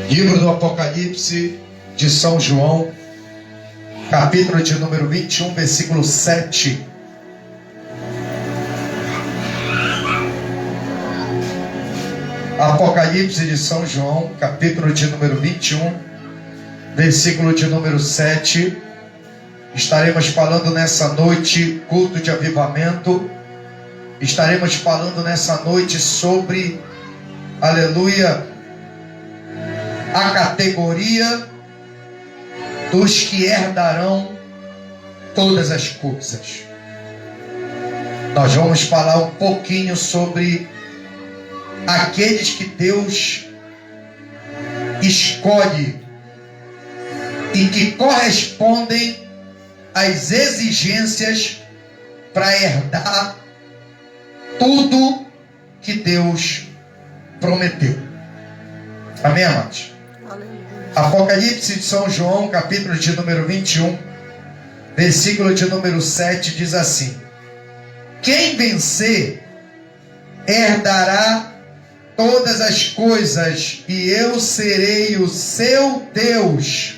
Livro do Apocalipse de São João, capítulo de número 21, versículo 7. Apocalipse de São João, capítulo de número 21, versículo de número 7. Estaremos falando nessa noite, culto de avivamento. Estaremos falando nessa noite sobre, aleluia, a categoria dos que herdarão todas as coisas. Nós vamos falar um pouquinho sobre aqueles que Deus escolhe e que correspondem às exigências para herdar tudo que Deus prometeu. Amém, amados? Apocalipse de São João, capítulo de número 21, versículo de número 7, diz assim: quem vencer herdará todas as coisas, e eu serei o seu Deus,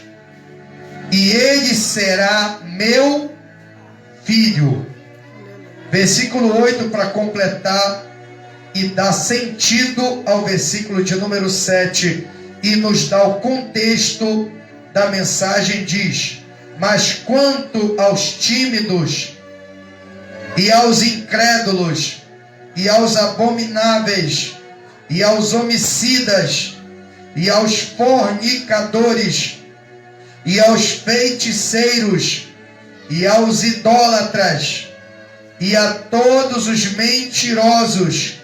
e ele será meu filho. Versículo 8, para completar e dar sentido ao versículo de número 7, e nos dá o contexto da mensagem, diz: mas quanto aos tímidos, e aos incrédulos, e aos abomináveis, e aos homicidas, e aos fornicadores, e aos feiticeiros, e aos idólatras, e a todos os mentirosos,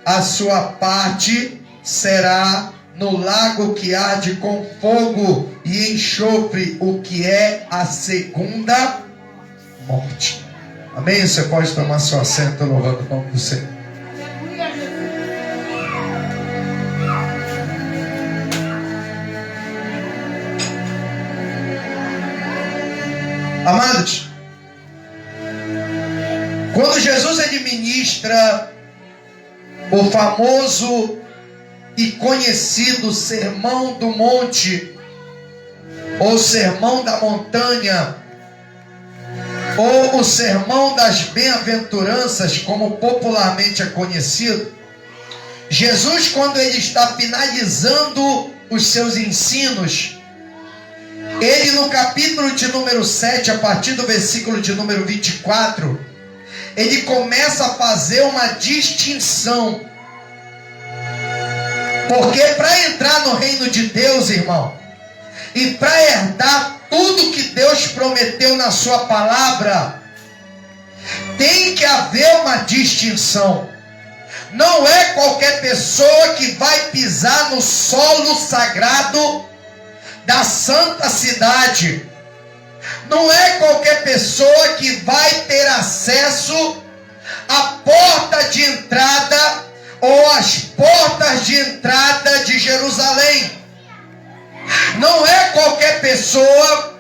a sua parte será no lago que arde com fogo e enxofre, o que é a segunda morte. Amém? Você pode tomar seu assento louvando o nome do Senhor. Amados, quando Jesus administra o famoso e conhecido Sermão do Monte, ou Sermão da Montanha, ou o Sermão das Bem-aventuranças, como popularmente é conhecido, Jesus, quando ele está finalizando os seus ensinos, ele no capítulo de número 7, a partir do versículo de número 24, ele começa a fazer uma distinção. Porque para entrar no reino de Deus, irmão, e para herdar tudo que Deus prometeu na sua palavra, tem que haver uma distinção. Não é qualquer pessoa que vai pisar no solo sagrado da santa cidade. Não é qualquer pessoa que vai ter acesso à porta de entrada ou às portas de entrada de Jerusalém. Não é qualquer pessoa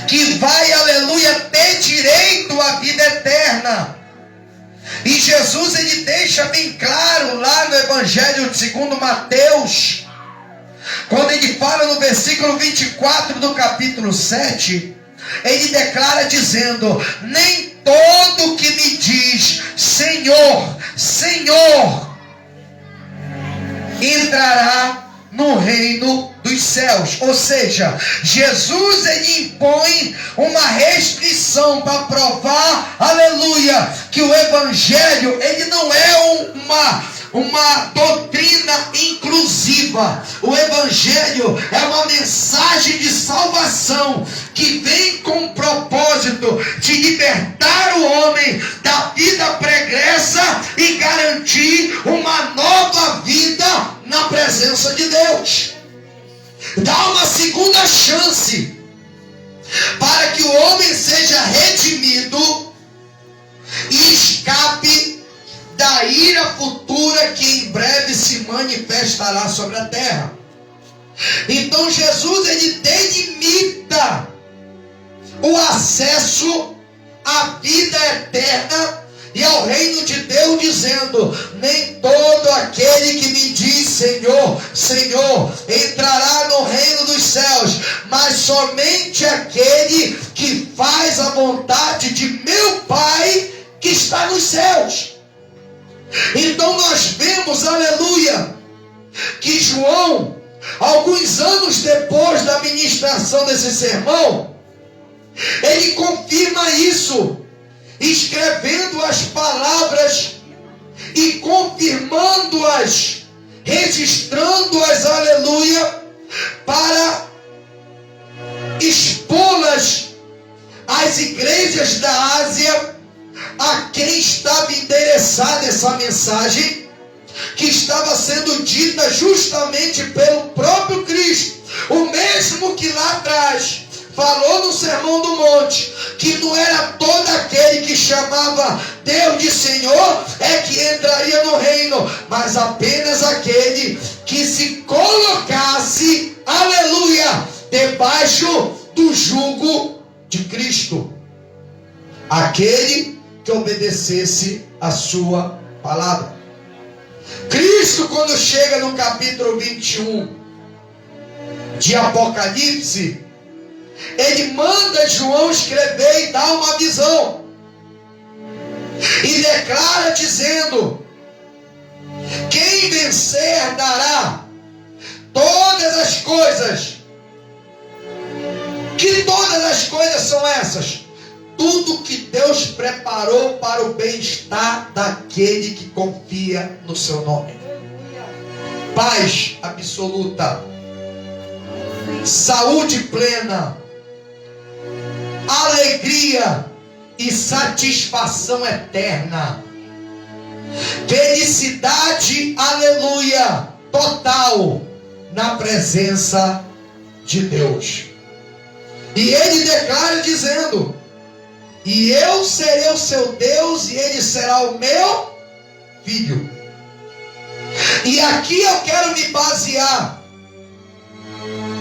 que vai, aleluia, ter direito à vida eterna. E Jesus, ele deixa bem claro lá no Evangelho segundo Mateus, quando ele fala no versículo 24 do capítulo 7, ele declara dizendo: nem todo que me diz Senhor, Senhor, entrará no reino dos céus. Ou seja, Jesus, ele impõe uma restrição para provar, aleluia, que o Evangelho, ele não é uma doutrina inclusiva. O Evangelho é uma mensagem de salvação que vem com o propósito de libertar o homem da vida pregressa e garantir uma nova vida na presença de Deus. Dá uma segunda chance para que o homem seja redimido e escape da ira futura que em breve se manifestará sobre a terra. Então Jesus, ele delimita o acesso à vida eterna e ao reino de Deus, dizendo: nem todo aquele que me diz Senhor, Senhor, entrará no reino dos céus, mas somente aquele que faz a vontade de meu Pai que está nos céus. Então nós vemos, aleluia, que João, alguns anos depois da ministração desse sermão, ele confirma isso, escrevendo as palavras e confirmando-as, registrando-as, aleluia, para expô-las às igrejas da Ásia, a quem estava endereçada essa mensagem, que estava sendo dita justamente pelo próprio Cristo, o mesmo que lá atrás falou no Sermão do Monte, que não era todo aquele que chamava Deus de Senhor é que entraria no reino, mas apenas aquele que se colocasse, aleluia, debaixo do jugo de Cristo, aquele que obedecesse a sua palavra. Cristo, quando chega no capítulo 21 de Apocalipse, ele manda João escrever e dar uma visão, e declara dizendo: quem vencer dará todas as coisas. Que todas as coisas são essas? Tudo que Deus preparou para o bem-estar daquele que confia no seu nome. Paz absoluta, saúde plena, alegria e satisfação eterna, felicidade, aleluia, total na presença de Deus. E ele declara dizendo: e eu serei o seu Deus e ele será o meu filho. E aqui eu quero me basear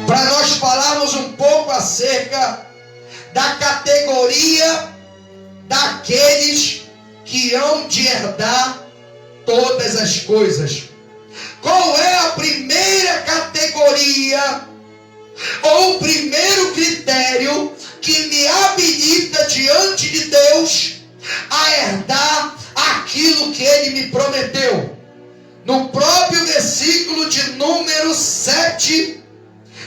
para nós falarmos um pouco acerca da categoria daqueles que hão de herdar todas as coisas. Qual é a primeira categoria ou o primeiro critério que me habilita diante de Deus a herdar aquilo que Ele me prometeu? No próprio versículo de número 7,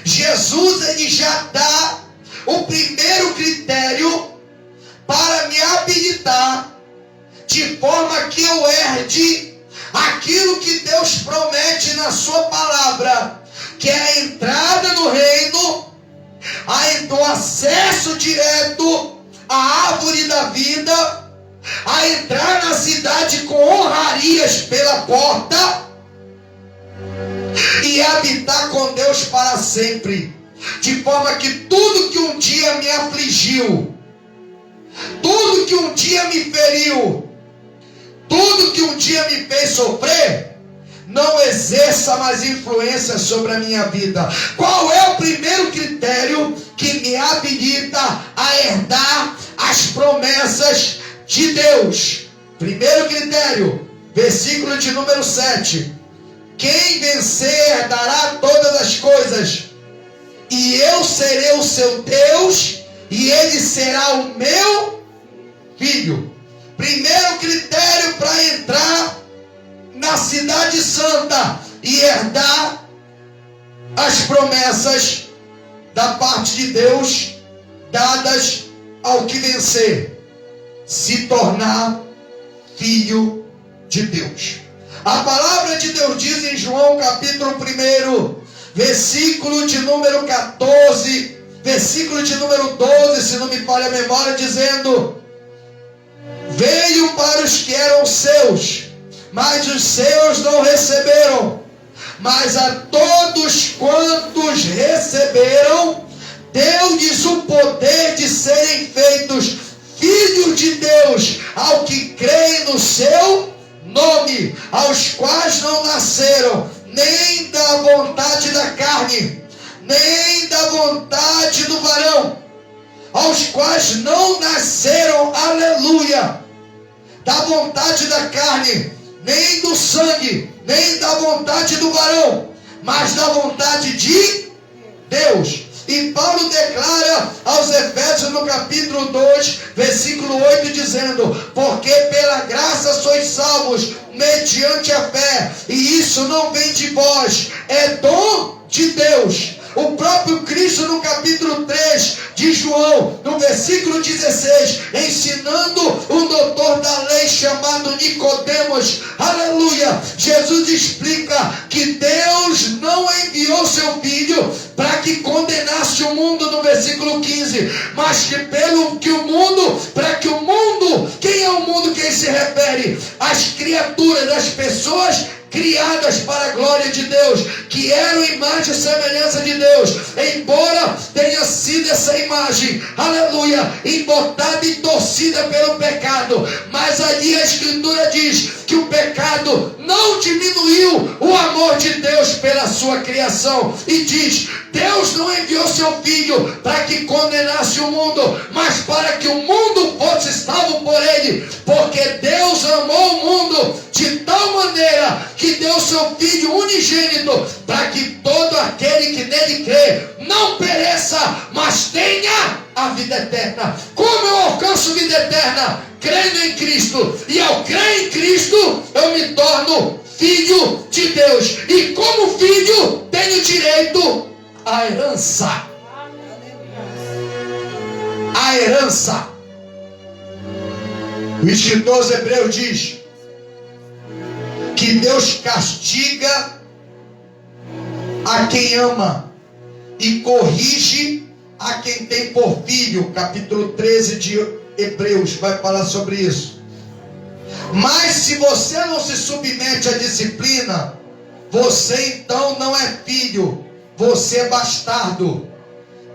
Jesus ele já dá o primeiro critério para me habilitar de forma que eu herde aquilo que Deus promete na sua palavra, que é a entrada no reino, o acesso direto à árvore da vida, a entrar na cidade com honrarias pela porta e habitar com Deus para sempre, de forma que tudo que um dia me afligiu, tudo que um dia me feriu, tudo que um dia me fez sofrer, não exerça mais influência sobre a minha vida. Qual é o primeiro critério que me habilita a herdar as promessas de Deus? Primeiro critério, versículo de número 7. Quem vencer herdará todas as coisas, e eu serei o seu Deus, e ele será o meu filho. Primeiro critério para entrar na cidade santa e herdar as promessas da parte de Deus dadas ao que vencer: se tornar filho de Deus. A palavra de Deus diz em João capítulo 1, versículo de número 14, versículo de número 12, se não me falha a memória, dizendo: veio para os que eram seus, mas os seus não receberam. Mas a todos quantos receberam, deu-lhes o poder de serem feitos filhos de Deus, ao que creem no seu nome, aos quais não nasceram nem da vontade da carne, nem da vontade do varão, aos quais não nasceram, aleluia, da vontade da carne, nem do sangue, nem da vontade do varão, mas da vontade de Deus. E Paulo declara aos Efésios no capítulo 2, versículo 8, dizendo: porque pela graça sois salvos, mediante a fé, e isso não vem de vós, é dom de Deus. O próprio Cristo no capítulo 3 de João, no versículo 16, ensinando um doutor da lei chamado Nicodemos, aleluia, Jesus explica que Deus não enviou seu Filho para que condenasse o mundo, no versículo 15, mas que pelo que o mundo, para que o mundo, quem é o mundo, quem se refere? As criaturas, as pessoas criadas para a glória de Deus, que eram imagem e semelhança de Deus, embora tenha sido essa imagem, aleluia, embotada e torcida pelo pecado, mas ali a Escritura diz que o pecado não diminuiu o amor de Deus pela sua criação, e diz: Deus não enviou seu Filho para que condenasse o mundo, mas para que o mundo fosse salvo por ele, porque Deus amou o mundo de tal maneira que deu seu Filho unigênito, para que todo aquele que nele crê não pereça, mas tenha a vida eterna. Como eu alcanço vida eterna? Crendo em Cristo. E ao crer em Cristo, eu me torno filho de Deus. E como filho, tenho direito à herança. A herança. O escritor aos Hebreus diz que Deus castiga a quem ama e corrige a quem tem por filho. Capítulo 13 de Hebreus vai falar sobre isso. Mas se você não se submete à disciplina, você então não é filho, você é bastardo.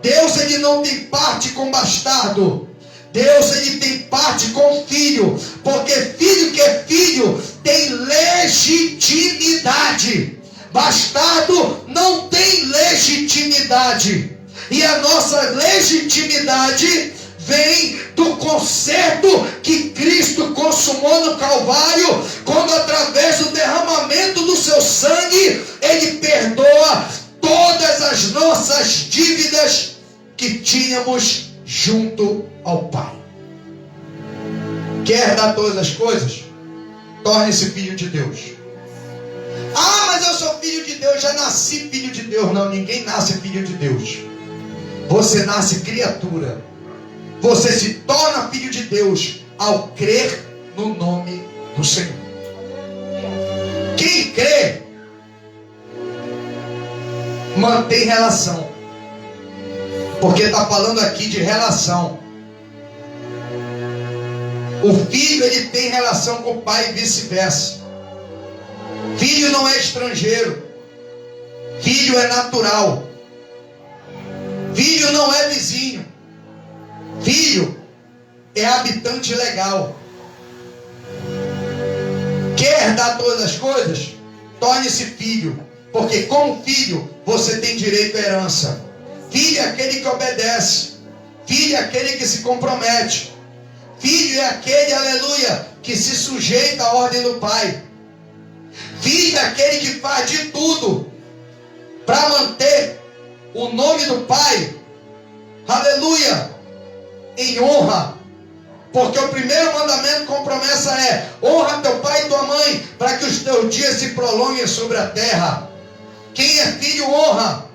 Deus, ele não tem parte com bastardo. Deus, ele tem parte com filho, porque filho que é filho tem legitimidade. Bastardo não tem legitimidade. E a nossa legitimidade vem do conserto que Cristo consumou no Calvário, quando através do derramamento do seu sangue, ele perdoa todas as nossas dívidas que tínhamos junto ao Pai. Quer dar todas as coisas? Torne-se filho de Deus. Ah, mas eu sou filho de Deus, já nasci filho de Deus. Não, ninguém nasce filho de Deus. Você nasce criatura. Você se torna filho de Deus ao crer no nome do Senhor. Quem crê mantém relação, porque está falando aqui de relação. O filho, ele tem relação com o pai e vice-versa. Filho não é estrangeiro, filho é natural, filho não é vizinho, filho é habitante legal. Quer dar todas as coisas? Torne-se filho, porque como filho você tem direito à herança. Filho é aquele que obedece, filho é aquele que se compromete, filho é aquele, aleluia, que se sujeita à ordem do pai. Filho é aquele que faz de tudo para manter o nome do pai, aleluia, em honra. Porque o primeiro mandamento com promessa é: honra teu pai e tua mãe, para que os teus dias se prolonguem sobre a terra. Quem é filho honra.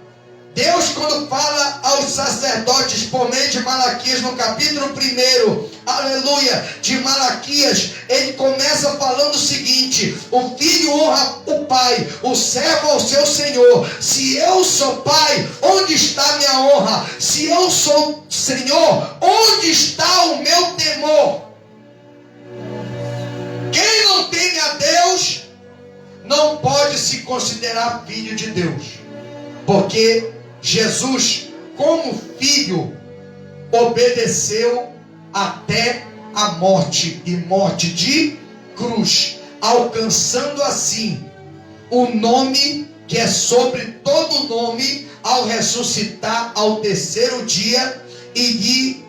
Deus, quando fala aos sacerdotes por meio de Malaquias, no capítulo 1, aleluia, de Malaquias, ele começa falando o seguinte: o filho honra o pai, o servo ao seu senhor. Se eu sou pai, onde está minha honra? Se eu sou senhor, onde está o meu temor? Quem não teme a Deus não pode se considerar filho de Deus, porque Jesus, como filho, obedeceu até a morte, e morte de cruz, alcançando assim o nome que é sobre todo nome, ao ressuscitar ao terceiro dia, e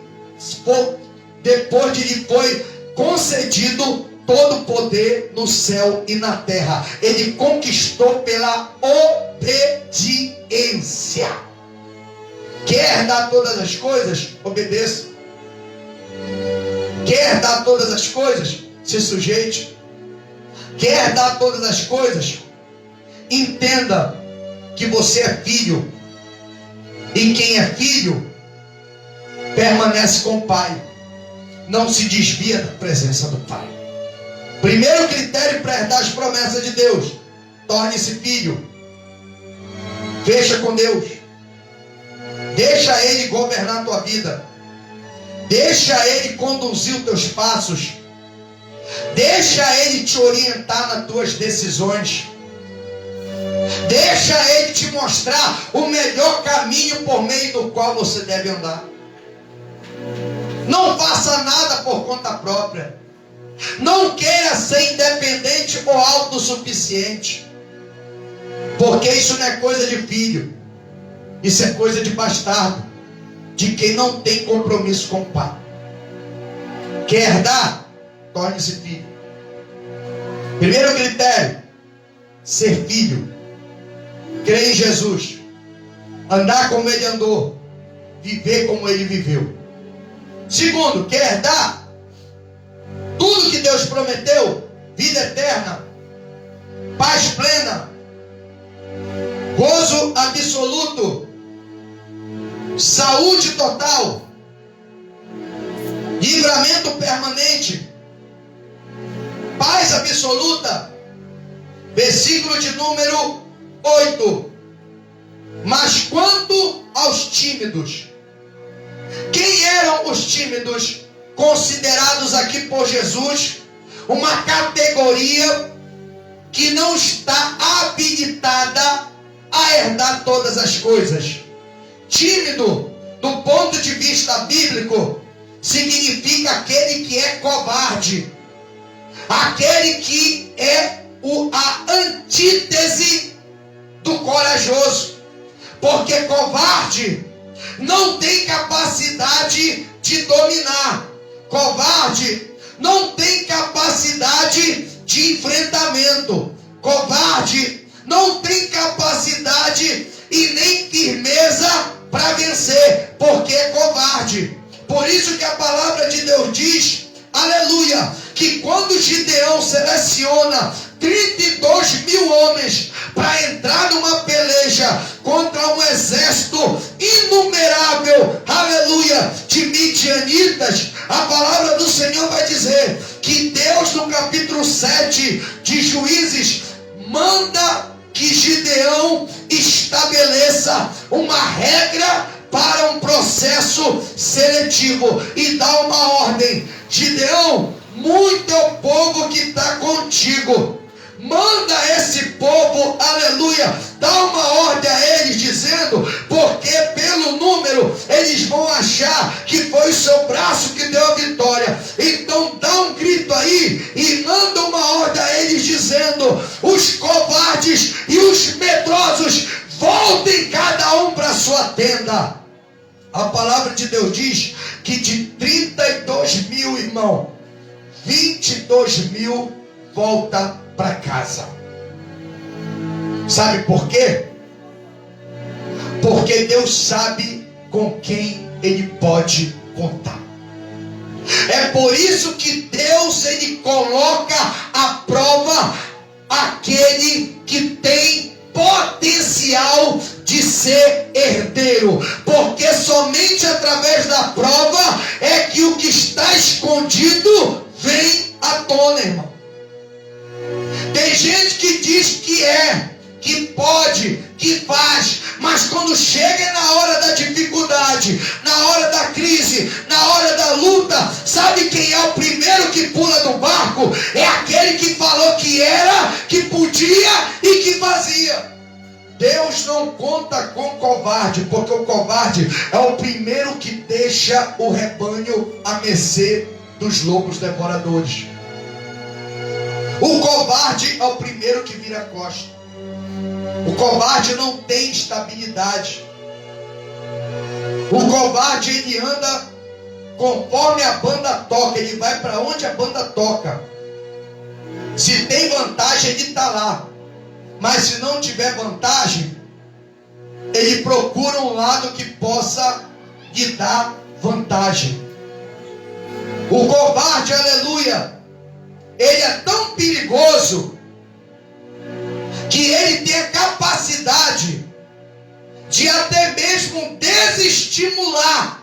depois de lhe foi concedido todo o poder no céu e na terra. Ele conquistou pela obediência. Quer herdar todas as coisas? Obedeça. Quer herdar todas as coisas? Se sujeite. Quer herdar todas as coisas? Entenda que você é filho. E quem é filho permanece com o Pai. Não se desvia da presença do Pai. Primeiro critério para herdar as promessas de Deus: torne-se filho. Fecha com Deus. Deixa Ele governar a tua vida. Deixa Ele conduzir os teus passos. Deixa Ele te orientar nas tuas decisões. Deixa Ele te mostrar o melhor caminho por meio do qual você deve andar. Não faça nada por conta própria. Não queira ser independente ou autossuficiente. Porque isso não é coisa de filho. Isso é coisa de bastardo. De quem não tem compromisso com o Pai. Quer herdar? Torne-se filho. Primeiro critério: ser filho. Crer em Jesus. Andar como Ele andou. Viver como Ele viveu. Segundo, quer herdar? Tudo que Deus prometeu: vida eterna, paz plena, gozo absoluto, saúde total, livramento permanente, paz absoluta. Versículo de número 8. Mas quanto aos tímidos, quem eram os tímidos considerados aqui por Jesus? Uma categoria que não está habilitada a herdar todas as coisas. Tímido, do ponto de vista bíblico, significa aquele que é covarde, aquele que é a antítese do corajoso, porque covarde não tem capacidade de dominar, covarde não tem capacidade de enfrentamento, covarde não tem capacidade e nem firmeza para vencer, porque é covarde. Por isso que a palavra de Deus diz, aleluia, que quando Gideão seleciona 32.000 homens para entrar numa peleja contra um exército inumerável, aleluia, de midianitas, a palavra do Senhor vai dizer que Deus, no capítulo 7 de Juízes, manda que Gideão estabeleça uma regra para um processo seletivo e dá uma ordem: Gideão, muito é o povo que está contigo. Manda esse povo, aleluia, dá uma ordem a eles dizendo, porque pelo número eles vão achar que foi o seu braço que deu a vitória. Então dá um grito aí e manda uma ordem a eles dizendo: os covardes e os medrosos, voltem cada um para sua tenda. A palavra de Deus diz que de 32.000, irmão, 22.000 volta para casa. Sabe por quê? Porque Deus sabe com quem Ele pode contar. É por isso que Deus, Ele coloca à prova aquele que tem potencial de ser herdeiro, porque somente através da prova é que o que está escondido vem à tona, irmão. Tem gente que diz que pode, que faz, mas quando chega na hora da dificuldade, na hora da crise, na hora da luta, sabe quem é o primeiro que pula do barco? É aquele que falou que era, que podia e que fazia. Deus não conta com covarde, porque o covarde é o primeiro que deixa o rebanho à mercê dos lobos devoradores. O covarde é o primeiro que vira a costa. O covarde não tem estabilidade. O covarde, ele anda conforme a banda toca. Ele vai para onde a banda toca. Se tem vantagem, ele está lá. Mas se não tiver vantagem, ele procura um lado que possa lhe dar vantagem. O covarde, aleluia, ele é tão perigoso que ele tem a capacidade de até mesmo desestimular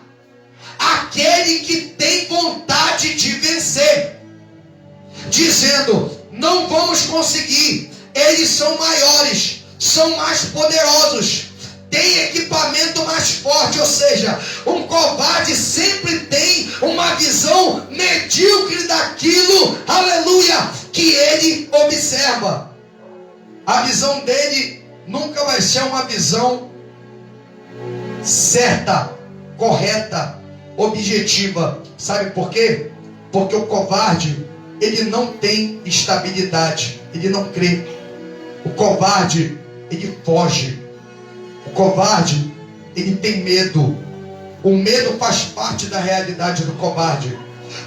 aquele que tem vontade de vencer, dizendo: não vamos conseguir, eles são maiores, são mais poderosos, tem equipamento mais forte. Ou seja, um covarde sempre tem uma visão medíocre daquilo, aleluia, que ele observa. A visão dele nunca vai ser uma visão certa, correta, objetiva. Sabe por quê? Porque o covarde, ele não tem estabilidade, ele não crê. O covarde, ele foge. O covarde, ele tem medo. O medo faz parte da realidade do covarde.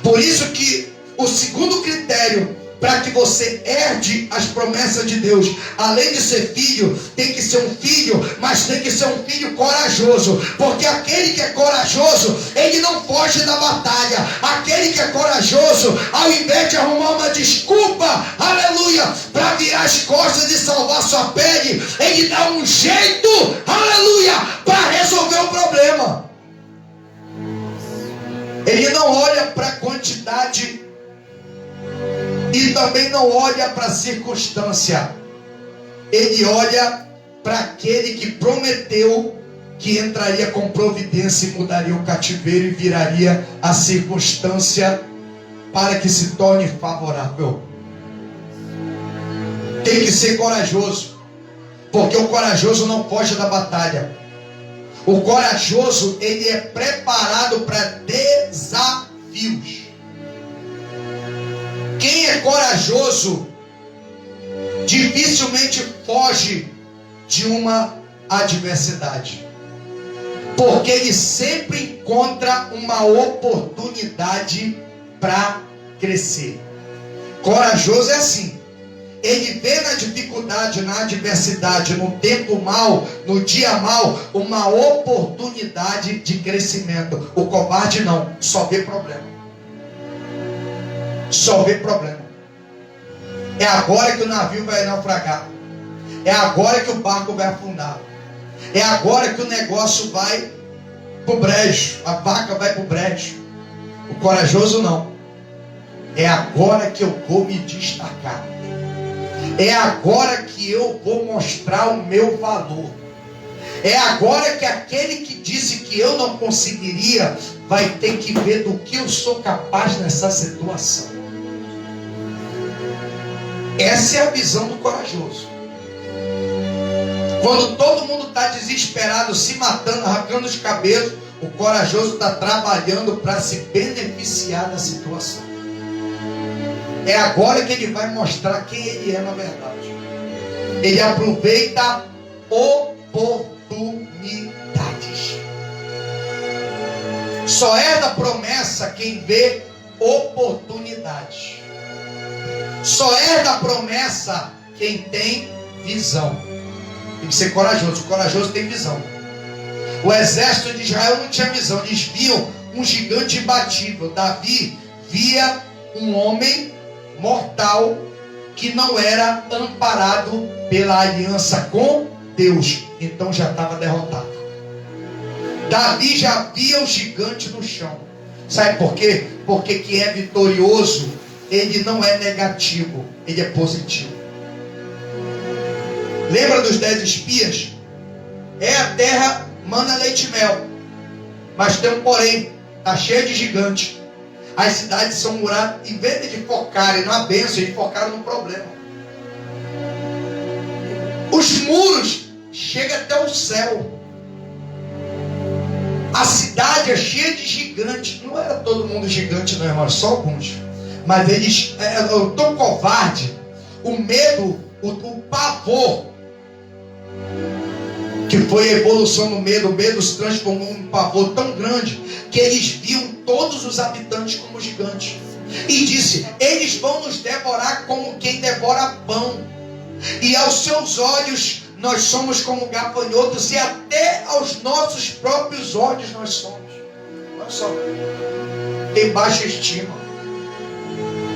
Por isso que o segundo critério para que você herde as promessas de Deus, além de ser filho, tem que ser um filho, mas tem que ser um filho corajoso. Porque aquele que é corajoso, ele não foge da batalha. Aquele que é corajoso, ao invés de arrumar uma desculpa, aleluia, para virar as costas e salvar sua pele, ele dá um jeito, aleluia, para resolver o problema. Ele não olha para a quantidade e também não olha para a circunstância. Ele olha para aquele que prometeu que entraria com providência e mudaria o cativeiro e viraria a circunstância para que se torne favorável. Tem que ser corajoso, porque o corajoso não foge da batalha. O corajoso, ele é preparado para desafios. Quem é corajoso dificilmente foge de uma adversidade, porque ele sempre encontra uma oportunidade para crescer. Corajoso é assim: ele vê na dificuldade, na adversidade, no tempo mau, no dia mau, uma oportunidade de crescimento. O covarde não, só vê problema. Só vê problema. É agora que o navio vai naufragar. É agora que o barco vai afundar. É agora que o negócio vai pro brejo. A vaca vai pro brejo. O corajoso não. É agora que eu vou me destacar. É agora que eu vou mostrar o meu valor. É agora que aquele que disse que eu não conseguiria vai ter que ver do que eu sou capaz nessa situação. Essa é a visão do corajoso. Quando todo mundo está desesperado, se matando, arrancando os cabelos, o corajoso está trabalhando para se beneficiar da situação. É agora que ele vai mostrar quem ele é na verdade. Ele aproveita oportunidades. Só é da promessa quem vê oportunidades. Só é da promessa quem tem visão. Tem que ser corajoso. O corajoso tem visão. O exército de Israel não tinha visão. Eles viam um gigante imbatível. Davi via um homem mortal que não era amparado pela aliança com Deus. Então já estava derrotado. Davi já via o gigante no chão. Sabe por quê? Porque quem é vitorioso, ele não é negativo, ele é positivo. Lembra dos 10 espias? É a terra, mana leite e mel. Mas tem um porém, está cheio de gigantes. As cidades são muradas, em vez de focarem na bênção, eles focaram no problema. Os muros chegam até o céu. A cidade é cheia de gigantes. Não era todo mundo gigante, não, irmão, só alguns. Mas eles eram tão covardes. O medo, o pavor, que foi a evolução do medo. O medo se transformou em um pavor tão grande que eles viam todos os habitantes como gigantes. E disse: eles vão nos devorar como quem devora pão, e aos seus olhos nós somos como gafanhotos, e até aos nossos próprios olhos nós somos. Olha só, tem baixa estima.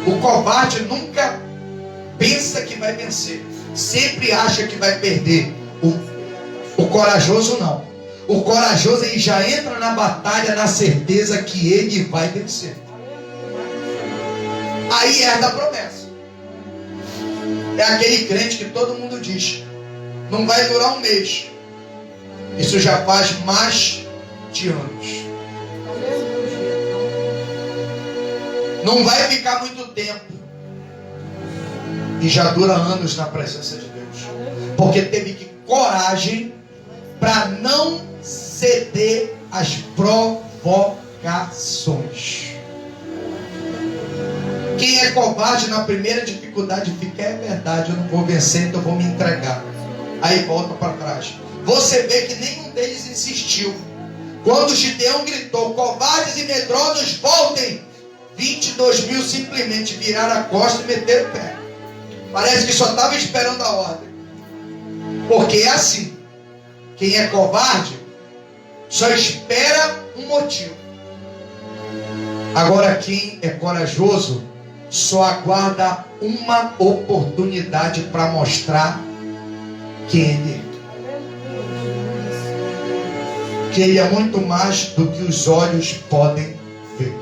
O covarde nunca pensa que vai vencer, sempre acha que vai perder. O corajoso não. O corajoso, ele já entra na batalha na certeza que ele vai vencer. Aí herda a promessa. É aquele crente que todo mundo diz: não vai durar um mês. Isso já faz mais de anos. Não vai ficar muito tempo. E já dura anos na presença de Deus. Porque teve que coragem para não ceder às provocações. Quem é covarde na primeira dificuldade fica: é verdade, eu não vou vencer, então eu vou me entregar. Aí volta para trás. Você vê que nenhum deles insistiu. Quando Gideão gritou: covardes e medrosos, voltem, 22 mil simplesmente viraram a costa e meteram o pé. Parece que só estava esperando a ordem. Porque é assim: quem é covarde só espera um motivo. Agora quem é corajoso só aguarda uma oportunidade para mostrar quem ele é. Que ele é muito mais do que os olhos podem ver.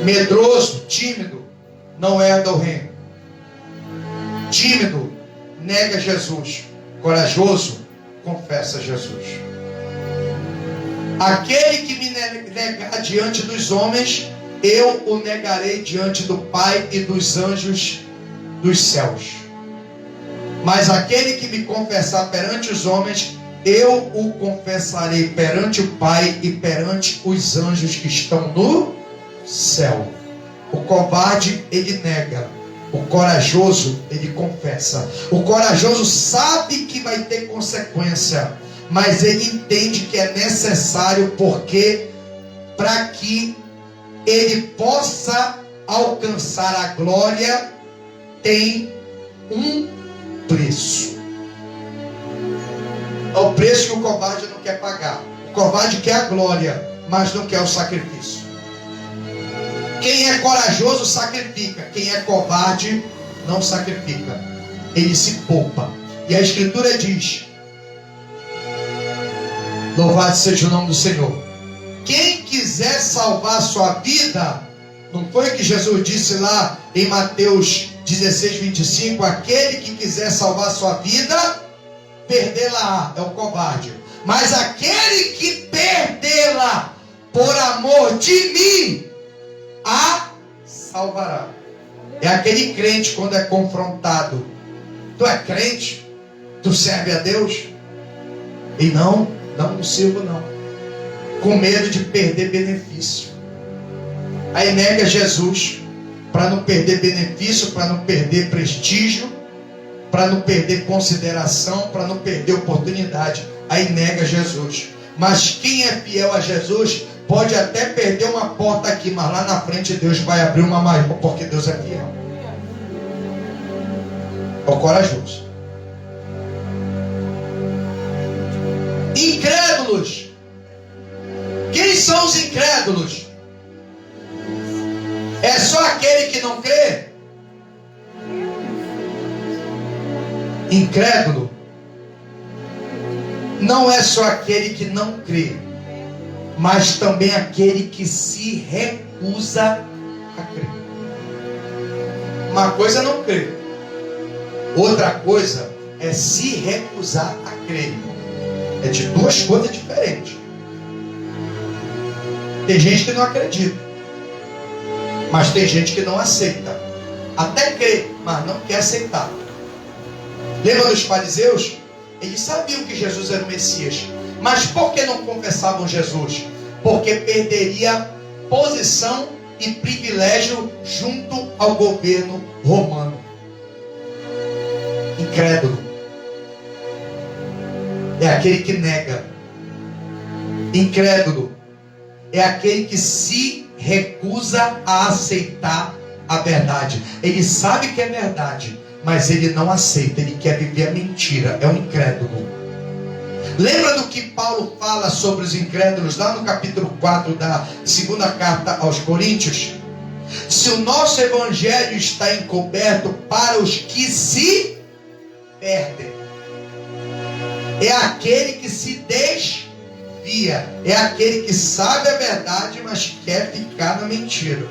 Medroso, tímido, não herda o reino. Tímido, nega Jesus. Corajoso, confessa Jesus. Aquele que me negar diante dos homens, eu o negarei diante do Pai e dos anjos dos céus. Mas aquele que me confessar perante os homens, eu o confessarei perante o Pai e perante os anjos que estão no céu. O covarde, ele nega. O corajoso, ele confessa. O corajoso sabe que vai ter consequência, mas ele entende que é necessário, porque para que ele possa alcançar a glória, tem um preço. É o preço que o covarde não quer pagar. O covarde quer a glória, mas não quer o sacrifício. Quem é corajoso sacrifica. Quem é covarde não sacrifica. Ele se poupa. E a Escritura diz: louvado seja o nome do Senhor. Quem quiser salvar sua vida, não foi que Jesus disse lá em Mateus 16, 25: aquele que quiser salvar sua vida, perdê-la é o covarde. Mas aquele que perdê-la por amor de mim, a salvará. É aquele crente quando é confrontado: tu é crente? Tu serve a Deus? E não sirvo não. Com medo de perder benefício. Aí nega Jesus, para não perder benefício, para não perder prestígio, para não perder consideração, para não perder oportunidade. Aí nega Jesus. Mas quem é fiel a Jesus pode até perder uma porta aqui, mas lá na frente Deus vai abrir uma maior, porque Deus é fiel. É o corajoso. Incrédulos. Quem são os incrédulos? É só aquele que não crê? Incrédulo não é só aquele que não crê, mas também aquele que se recusa a crer. Uma coisa é não crer, outra coisa é se recusar a crer. É de duas coisas diferentes. Tem gente que não acredita, mas tem gente que não aceita. Até crê, mas não quer aceitar. Lembra dos fariseus? Eles sabiam que Jesus era o Messias, mas por que não confessavam Jesus? Porque perderia posição e privilégio junto ao governo romano. Incrédulo é aquele que nega. Incrédulo é aquele que se recusa a aceitar a verdade. Ele sabe que é verdade, mas ele não aceita, ele quer viver a mentira, é um incrédulo. Lembra do que Paulo fala sobre os incrédulos lá no capítulo 4 da segunda carta aos Coríntios? Se o nosso evangelho está encoberto para os que se perdem, é aquele que se desvia, é aquele que sabe a verdade, mas quer ficar na mentira.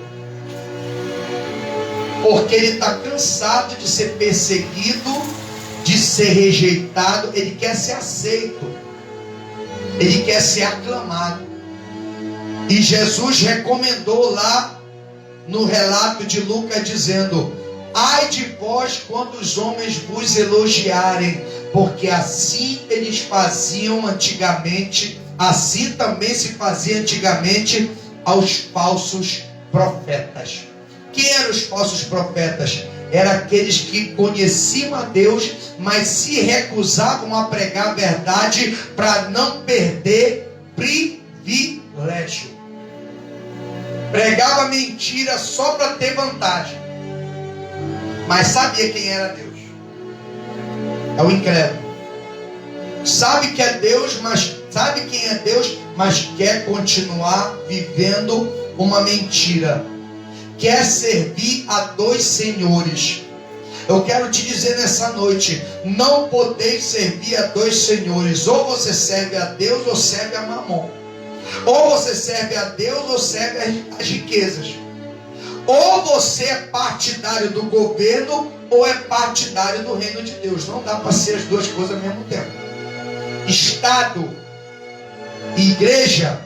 Porque ele está cansado de ser perseguido, de ser rejeitado, ele quer ser aceito, ele quer ser aclamado. E Jesus recomendou lá no relato de Lucas, dizendo: ai de vós quando os homens vos elogiarem, porque assim eles faziam antigamente, assim também se fazia antigamente aos falsos profetas. Quem eram os falsos profetas? Eram aqueles que conheciam a Deus, mas se recusavam a pregar a verdade para não perder privilégio. Pregava mentira só para ter vantagem, mas sabia quem era Deus. É o incrédulo. Sabe que é Deus, mas sabe quem é Deus, mas quer continuar vivendo uma mentira. Quer servir a dois senhores. Eu quero te dizer nessa noite: não podeis servir a dois senhores. Ou você serve a Deus ou serve a Mamon. Ou você serve a Deus ou serve as riquezas. Ou você é partidário do governo ou é partidário do reino de Deus. Não dá para ser as duas coisas ao mesmo tempo. Estado e igreja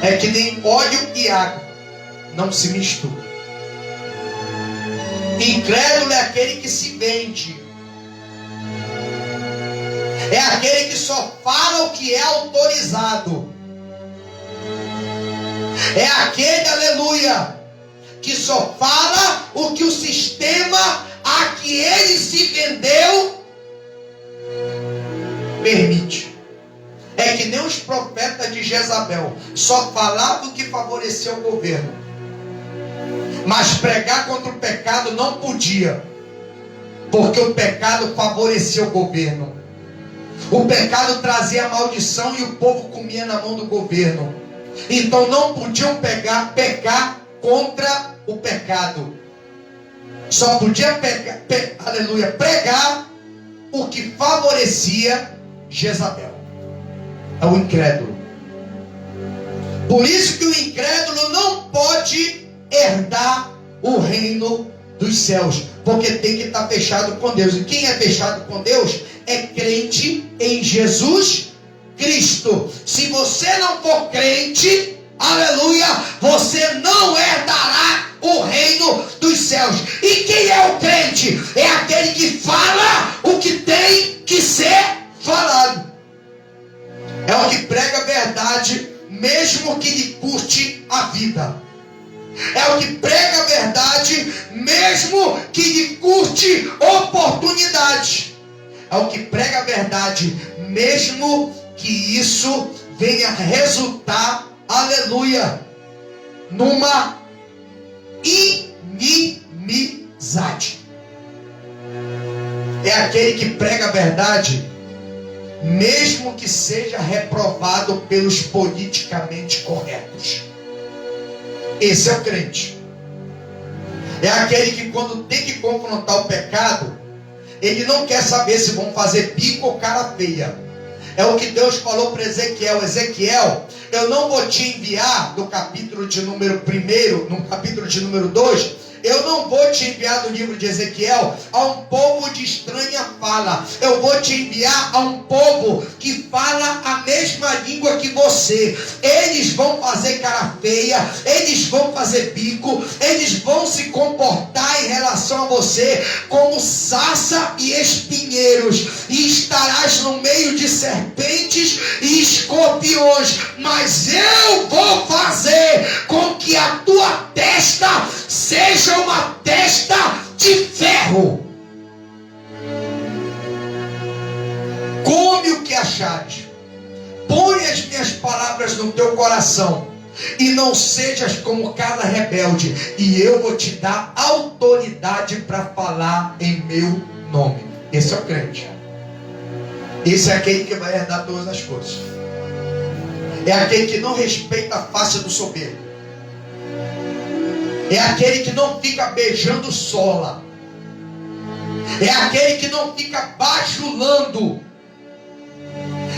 é que nem óleo e água, não se mistura. Incrédulo é aquele que se vende, é aquele que só fala o que é autorizado, é aquele, aleluia, que só fala o que o sistema a que ele se vendeu permite. É que nem os profetas de Jezabel, só falavam o que favorecia o governo, mas pregar contra o pecado não podia, porque o pecado favorecia o governo. O pecado trazia maldição e o povo comia na mão do governo. Então não podiam pecar contra o pecado. Só podia pregar o que favorecia Jezabel. É o incrédulo. Por isso que o incrédulo não pode herdar o reino dos céus, porque tem que estar fechado com Deus. E quem é fechado com Deus é crente em Jesus Cristo. Se você não for crente, aleluia, você não herdará o reino dos céus. E quem é o crente? É aquele que fala o que tem que ser falado. É o que prega a verdade, mesmo que lhe custe a vida. É o que prega a verdade, mesmo que lhe custe oportunidade. É o que prega a verdade, mesmo que isso venha resultar, aleluia, numa inimizade. É aquele que prega a verdade, mesmo que seja reprovado pelos politicamente corretos. Esse é o crente. É aquele que, quando tem que confrontar o pecado, ele não quer saber se vão fazer bico ou cara feia. É o que Deus falou para Ezequiel: Ezequiel, eu não vou te enviar do capítulo de número 1, no capítulo de número 2, eu não vou te enviar do livro de Ezequiel a um povo de estranha fala. Eu vou te enviar a um povo que fala a mesma língua que você. Eles vão fazer cara feia, eles vão fazer bico, eles vão se comportar em relação a você como sarça e espinheiros, e estarás no meio de serpentes e escorpiões, mas eu vou fazer com que a tua testa seja uma testa de ferro. Come o que achares, põe as minhas palavras no teu coração, e não sejas como cada rebelde, e eu vou te dar autoridade para falar em meu nome. Esse é o crente. Esse é aquele que vai herdar todas as coisas. É aquele que não respeita a face do soberbo. É aquele que não fica beijando sola. É aquele que não fica bajulando.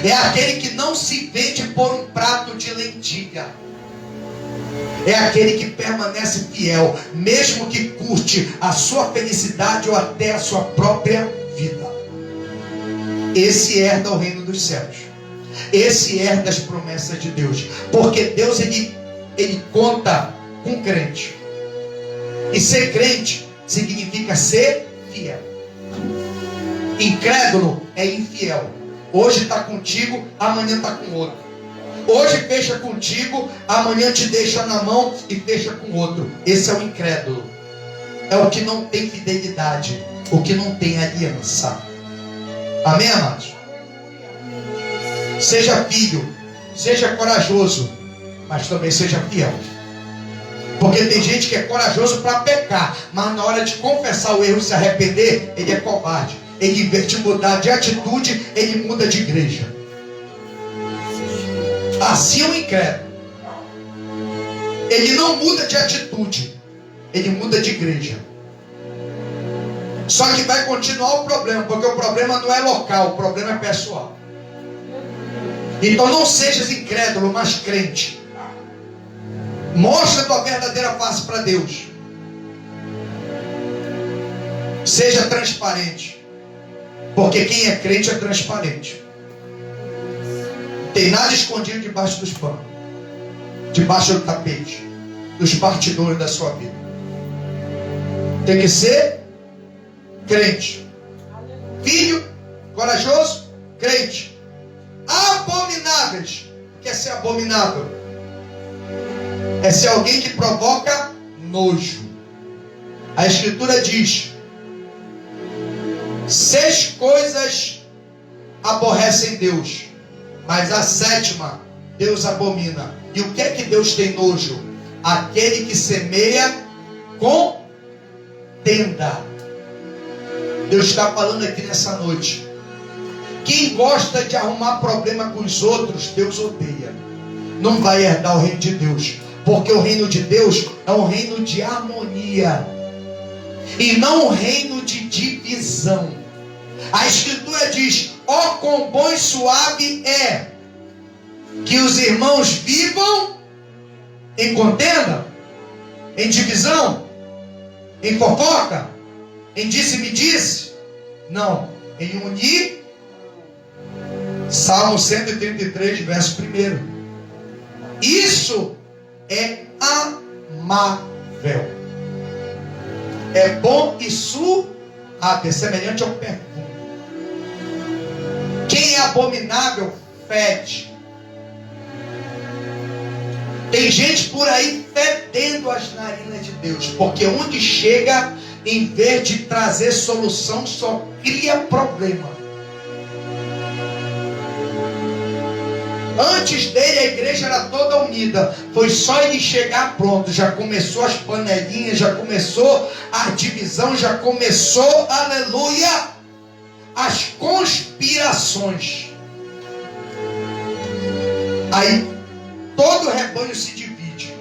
É aquele que não se vende por um prato de lentilha. É aquele que permanece fiel, mesmo que custe a sua felicidade ou até a sua própria vida. Esse herda o reino dos céus. Esse herda as promessas de Deus. Porque Deus, ele conta com crente. E ser crente significa ser fiel. Incrédulo é infiel. Hoje está contigo, amanhã está com outro. Hoje fecha contigo, amanhã te deixa na mão e fecha com outro. Esse é o incrédulo. É o que não tem fidelidade, o que não tem aliança. Amém, amados? Seja filho, seja corajoso, mas também seja fiel. Porque tem gente que é corajoso para pecar, mas na hora de confessar o erro e se arrepender, ele é covarde. Ele, em vez de mudar de atitude, ele muda de igreja. Assim é o incrédulo. Ele não muda de atitude, ele muda de igreja. Só que vai continuar o problema, porque o problema não é local, o problema é pessoal. Então não sejas incrédulo, mas crente. Mostra a tua verdadeira face para Deus. Seja transparente. Porque quem é crente é transparente. Não tem nada escondido debaixo dos panos, debaixo do tapete, dos bastidores da sua vida. Tem que ser crente. Filho, corajoso, crente. Abomináveis. O que é ser abominável? É ser alguém que provoca nojo. A Escritura diz: 6 coisas aborrecem Deus, mas a 7ª Deus abomina. E o que é que Deus tem nojo? Aquele que semeia contenda. Deus está falando aqui nessa noite. Quem gosta de arrumar problema com os outros, Deus odeia. Não vai herdar o reino de Deus. Porque o reino de Deus é um reino de harmonia. E não um reino de divisão. A Escritura diz: ó, quão bom e suave é que os irmãos vivam em contenda, em divisão, em fofoca, em disse-me-disse. Não, em unir. Salmo 133, verso 1. Isso é amável. É bom e suave, é semelhante ao perfume. Quem é abominável, fede. Tem gente por aí fedendo as narinas de Deus, porque onde chega, em vez de trazer solução, só cria problema. Antes dele a igreja era toda unida. Foi só ele chegar, pronto, já começou as panelinhas, já começou a divisão, já começou, aleluia, as conspirações. Aí todo o rebanho se divide.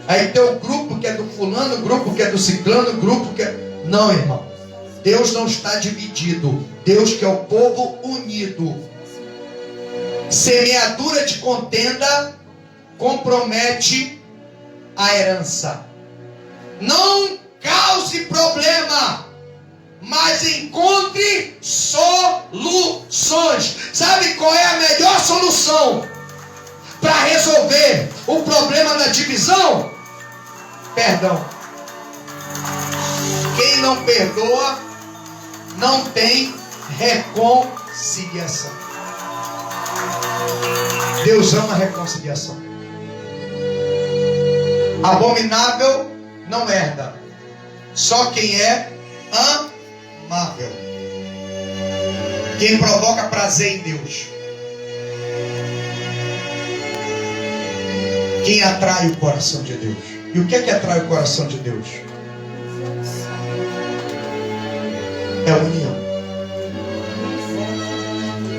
Aí tem o grupo que é do fulano, o grupo que é do ciclano, o grupo que é... Não, irmão, Deus não está dividido. Deus quer o povo unido. Semeadura de contenda compromete a herança. Não cause problema, mas encontre soluções. Sabe qual é a melhor solução para resolver o problema da divisão? Perdão. Quem não perdoa não tem reconciliação. Deus ama a reconciliação. Abominável não herda. Só quem é amável. Quem provoca prazer em Deus. Quem atrai o coração de Deus? E o que é que atrai o coração de Deus? É a união.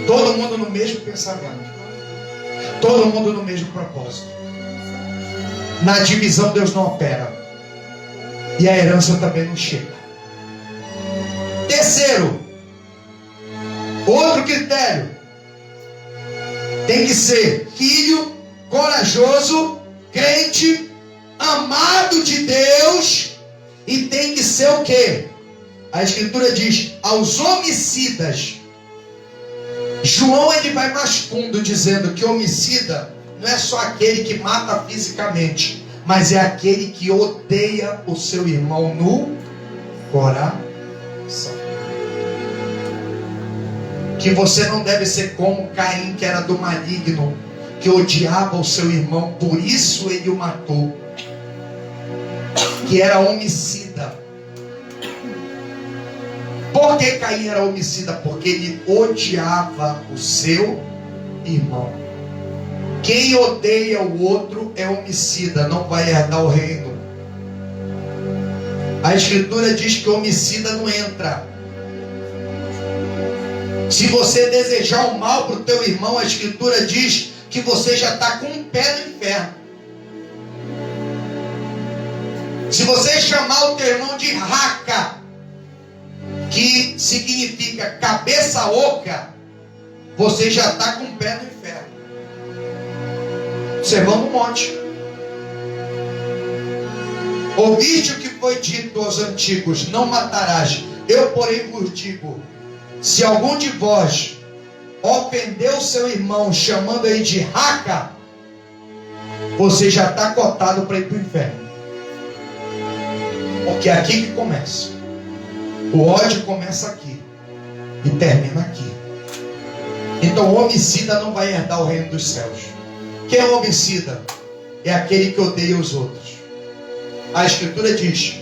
Todo mundo no mesmo pensamento. Todo mundo no mesmo propósito. Na divisão Deus não opera. E a herança também não chega. Terceiro, outro critério. Tem que ser filho, corajoso, crente, amado de Deus. E tem que ser o quê? A Escritura diz, aos homicidas. João, ele vai mais fundo, dizendo que homicida não é só aquele que mata fisicamente, mas é aquele que odeia o seu irmão no coração. Que você não deve ser como Caim, que era do maligno, que odiava o seu irmão, por isso ele o matou. Que era homicida. Por que Caim era homicida? Porque ele odiava o seu irmão. Quem odeia o outro é homicida, não vai herdar o reino. A Escritura diz que homicida não entra. Se você desejar o mal para o teu irmão, a Escritura diz que você já está com um pé no inferno. Se você chamar o teu irmão de raca, que significa cabeça oca, você já está com o pé no inferno. Sermão do Monte. Ouviste o que foi dito aos antigos, não matarás. Eu, porém, vos digo, se algum de vós ofendeu seu irmão, chamando ele de raca, você já está cotado para ir para o inferno. Porque é aqui que começa. O ódio começa aqui e termina aqui. Então o homicida não vai herdar o reino dos céus. Quem é o homicida? É aquele que odeia os outros. A Escritura diz,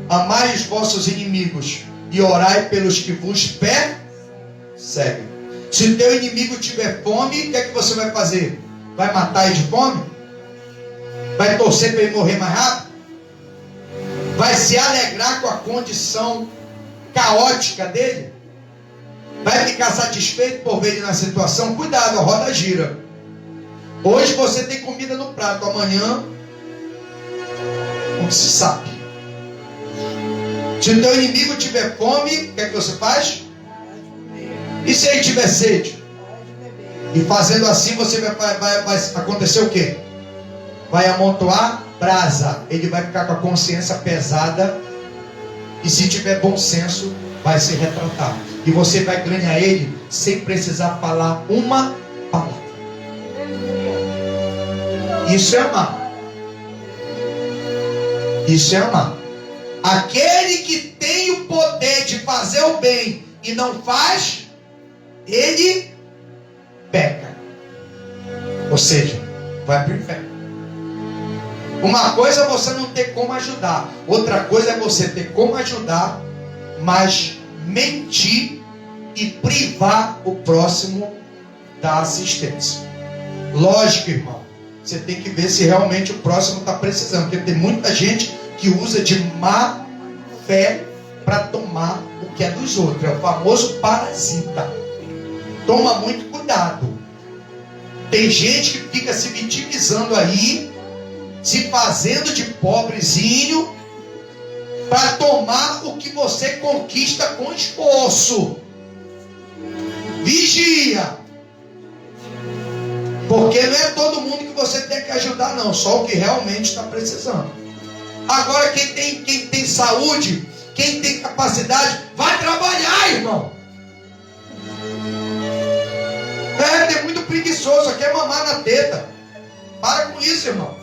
amai os vossos inimigos e orai pelos que vos perseguem. Se o teu inimigo tiver fome, o que é que você vai fazer? Vai matar ele de fome? Vai torcer para ele morrer mais rápido? Vai se alegrar com a condição caótica dele? Vai ficar satisfeito por ver ele na situação? Cuidado, a roda gira. Hoje você tem comida no prato, amanhã não se sabe. Se o teu inimigo tiver fome, o que é que você faz? E se ele tiver sede? E fazendo assim você vai acontecer o quê? Vai amontoar brasa. Ele vai ficar com a consciência pesada. E se tiver bom senso, vai se retratar. E você vai ganhar ele sem precisar falar uma palavra. Isso é amar. Isso é amar. Aquele que tem o poder de fazer o bem e não faz, ele peca. Ou seja, vai para o inferno. Uma coisa é você não ter como ajudar. Outra coisa é você ter como ajudar, mas mentir e privar o próximo da assistência. Lógico, irmão. Você tem que ver se realmente o próximo está precisando. Porque tem muita gente que usa de má fé para tomar o que é dos outros. É o famoso parasita. Toma muito cuidado. Tem gente que fica se vitimizando aí, se fazendo de pobrezinho, para tomar o que você conquista com esforço. Vigia. Porque não é todo mundo que você tem que ajudar, não. Só o que realmente está precisando. Agora, quem tem saúde, quem tem capacidade, vai trabalhar, irmão. Tem muito preguiçoso, só quer mamar na teta. Para com isso, irmão.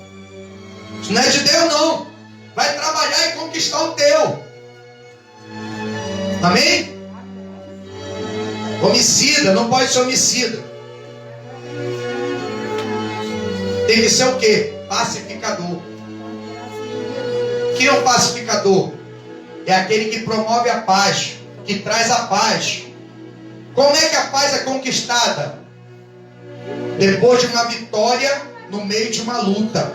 Isso não é de Deus, não. Vai trabalhar e conquistar o teu. Amém? Homicida, não pode ser homicida. Tem que ser o quê? Pacificador. Quem é o pacificador? É aquele que promove a paz, que traz a paz. Como é que a paz é conquistada? Depois de uma vitória no meio de uma luta.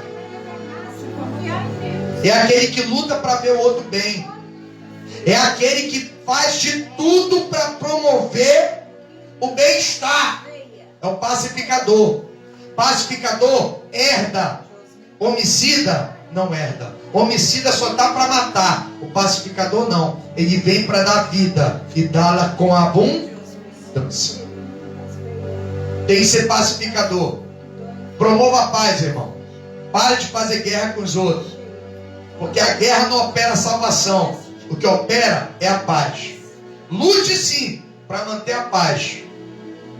É aquele que luta para ver o outro bem. É aquele que faz de tudo para promover o bem-estar. É o pacificador. Pacificador herda. Homicida não herda. Homicida só está para matar. O pacificador não. Ele vem para dar vida e dá-la com abundância. Tem que ser pacificador. Promova a paz, irmão. Pare de fazer guerra com os outros. Porque a guerra não opera a salvação. O que opera é a paz. Lute sim para manter a paz.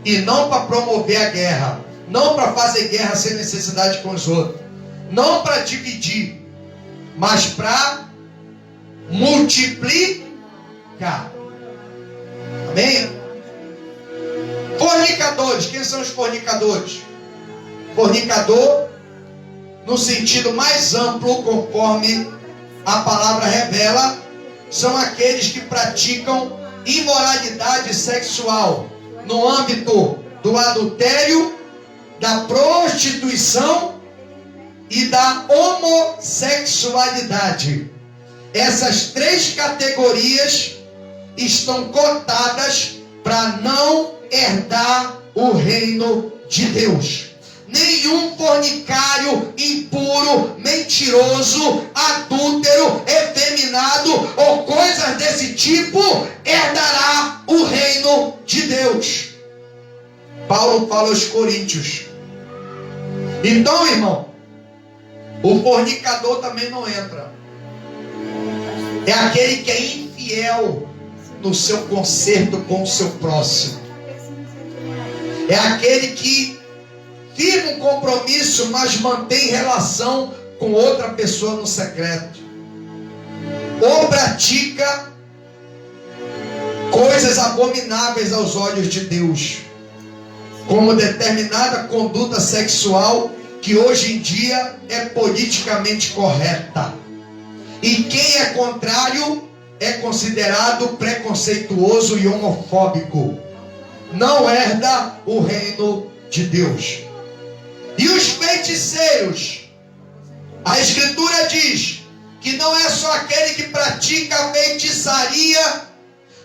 E não para promover a guerra. Não para fazer guerra sem necessidade com os outros. Não para dividir. Mas para multiplicar. Amém? Fornicadores. Quem são os fornicadores? Fornicador, no sentido mais amplo, conforme a palavra revela, são aqueles que praticam imoralidade sexual no âmbito do adultério, da prostituição e da homossexualidade. Essas três categorias estão cotadas para não herdar o reino de Deus. Nenhum fornicário, impuro, mentiroso, adúltero, efeminado ou coisas desse tipo herdará o reino de Deus. Paulo fala aos Coríntios. Então, irmão, o fornicador também não entra. É aquele que é infiel no seu conserto com o seu próximo. É aquele que firma um compromisso, mas mantém relação com outra pessoa no secreto. Ou pratica coisas abomináveis aos olhos de Deus, como determinada conduta sexual que hoje em dia é politicamente correta. E quem é contrário é considerado preconceituoso e homofóbico. Não herda o reino de Deus. E os feiticeiros? A Escritura diz que não é só aquele que pratica feitiçaria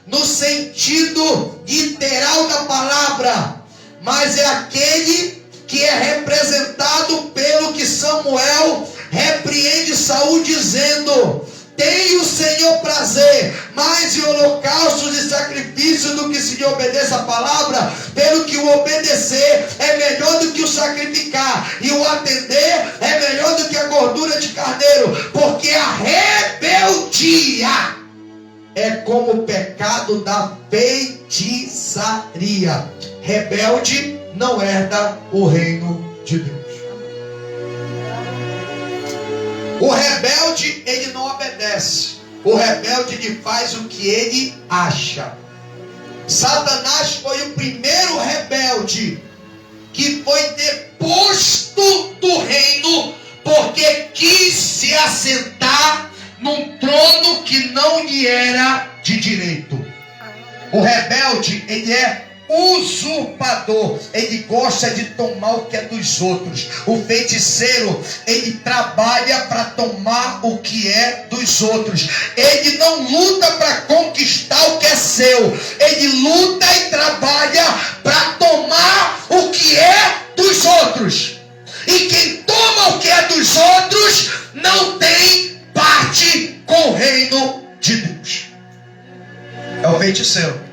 no sentido literal da palavra, mas é aquele que é representado pelo que Samuel repreende Saul dizendo: tem o Senhor prazer mais em holocaustos e sacrifícios do que se lhe obedeça a palavra, pelo que o obedecer é melhor do que o sacrificar, e o atender é melhor do que a gordura de carneiro, porque a rebeldia é como o pecado da feitiçaria. Rebelde não herda o reino de Deus. O rebelde, ele não obedece. O rebelde, ele faz o que ele acha. Satanás foi o primeiro rebelde que foi deposto do reino porque quis se assentar num trono que não lhe era de direito. O rebelde, ele é usurpador, ele gosta de tomar o que é dos outros. O feiticeiro, ele trabalha para tomar o que é dos outros. Ele não luta para conquistar o que é seu, ele luta e trabalha para tomar o que é dos outros. E quem toma o que é dos outros não tem parte com o reino de Deus. É o feiticeiro.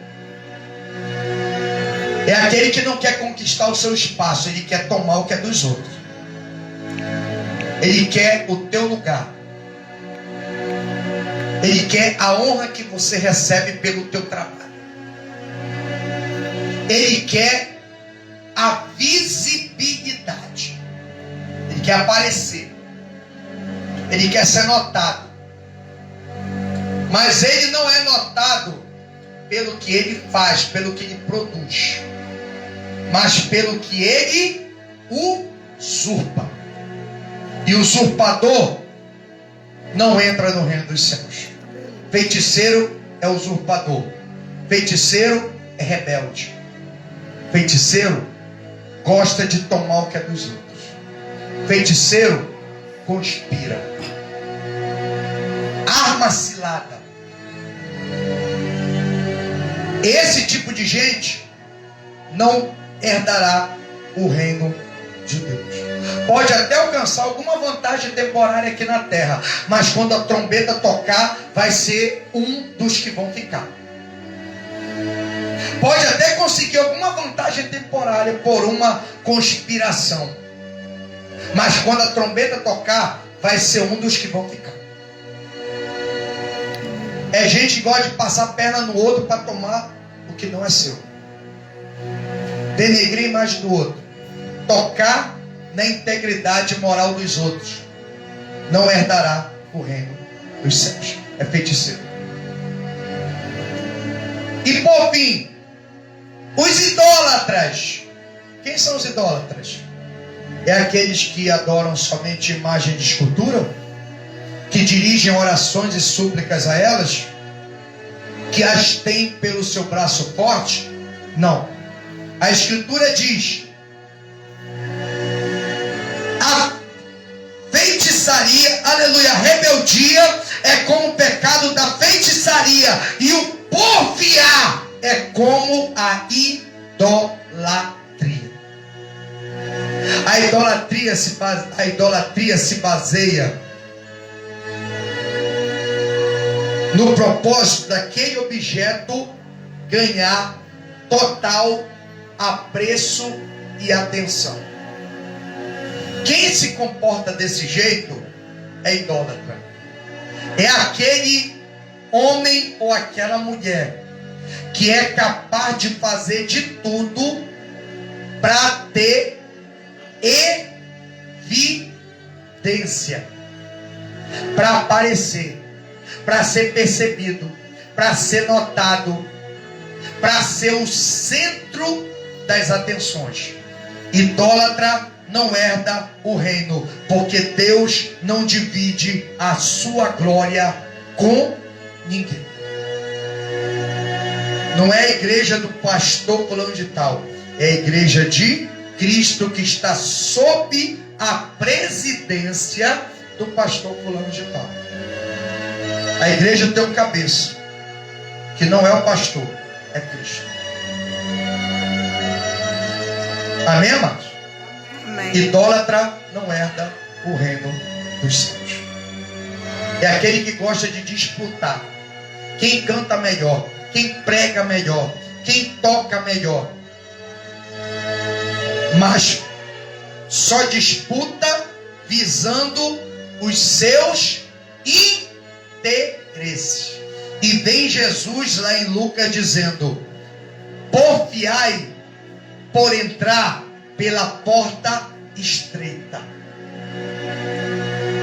É aquele que não quer conquistar o seu espaço, ele quer tomar o que é dos outros. Ele quer o teu lugar. Ele quer a honra que você recebe pelo teu trabalho. Ele quer a visibilidade. Ele quer aparecer. Ele quer ser notado. Mas ele não é notado pelo que ele faz, pelo que ele produz, mas pelo que ele usurpa. E o usurpador não entra no reino dos céus. Feiticeiro é usurpador. Feiticeiro é rebelde. Feiticeiro gosta de tomar o que é dos outros. Feiticeiro conspira. Arma cilada. Esse tipo de gente não herdará o reino de Deus. Pode até alcançar alguma vantagem temporária aqui na terra, mas quando a trombeta tocar, vai ser um dos que vão ficar. Pode até conseguir alguma vantagem temporária por uma conspiração, mas quando a trombeta tocar, vai ser um dos que vão ficar. É gente que gosta de passar a perna no outro para tomar o que não é seu. Denegrir a imagem do outro. Tocar na integridade moral dos outros. Não herdará o reino dos céus. É feiticeiro. E por fim, os idólatras. Quem são os idólatras? É aqueles que adoram somente imagem de escultura? Que dirigem orações e súplicas a elas? Que as têm pelo seu braço forte? Não. A Escritura diz: a feitiçaria, aleluia, a rebeldia é como o pecado da feitiçaria, e o porfiar é como a idolatria. A idolatria se baseia no propósito daquele objeto ganhar total apreço e atenção. Quem se comporta desse jeito é idólatra. É aquele homem ou aquela mulher que é capaz de fazer de tudo para ter evidência, para aparecer, para ser percebido, para ser notado, para ser o centro das atenções. Idólatra não herda o reino, porque Deus não divide a sua glória com ninguém. Não é a igreja do pastor fulano de tal, é a igreja de Cristo que está sob a presidência do pastor fulano de tal. A igreja tem um cabeça, que não é o pastor, é Cristo. Amém, amados? Amém. Idólatra não herda o reino dos céus. É aquele que gosta de disputar. Quem canta melhor, quem prega melhor, quem toca melhor. Mas só disputa visando os seus interesses. E vem Jesus lá em Lucas dizendo: porfiai por entrar pela porta estreita.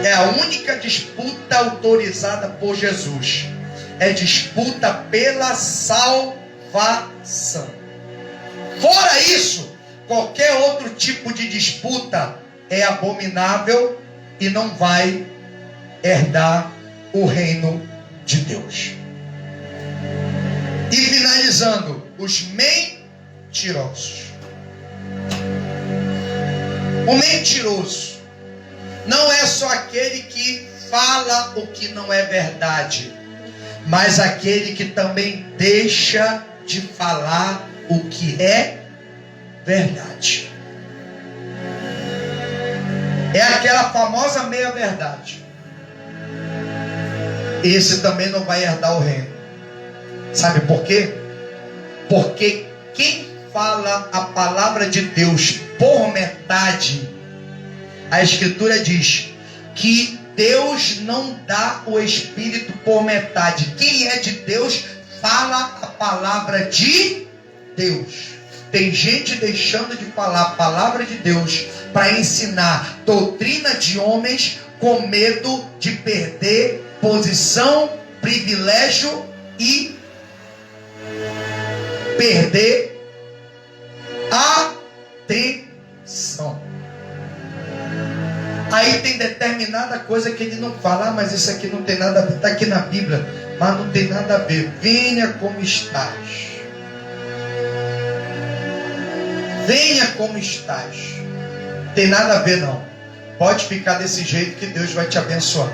É a única disputa autorizada por Jesus. É disputa pela salvação. Fora isso, qualquer outro tipo de disputa é abominável e não vai herdar o reino de Deus. E finalizando, os mentirosos. O mentiroso não é só aquele que fala o que não é verdade, mas aquele que também deixa de falar o que é verdade. É aquela famosa meia-verdade. Esse também não vai herdar o reino. Sabe por quê? Porque quem fala a palavra de Deus por metade, a Escritura diz que Deus não dá o Espírito por metade. Quem é de Deus fala a palavra de Deus. Tem gente deixando de falar a palavra de Deus para ensinar doutrina de homens com medo de perder posição, privilégio e perder atenção. Aí tem determinada coisa que ele não fala, mas isso aqui não tem nada a ver, está aqui na Bíblia, mas não tem nada a ver. Venha como estás. Venha como estás. Tem nada a ver não. pode ficar desse jeito que Deus vai te abençoar.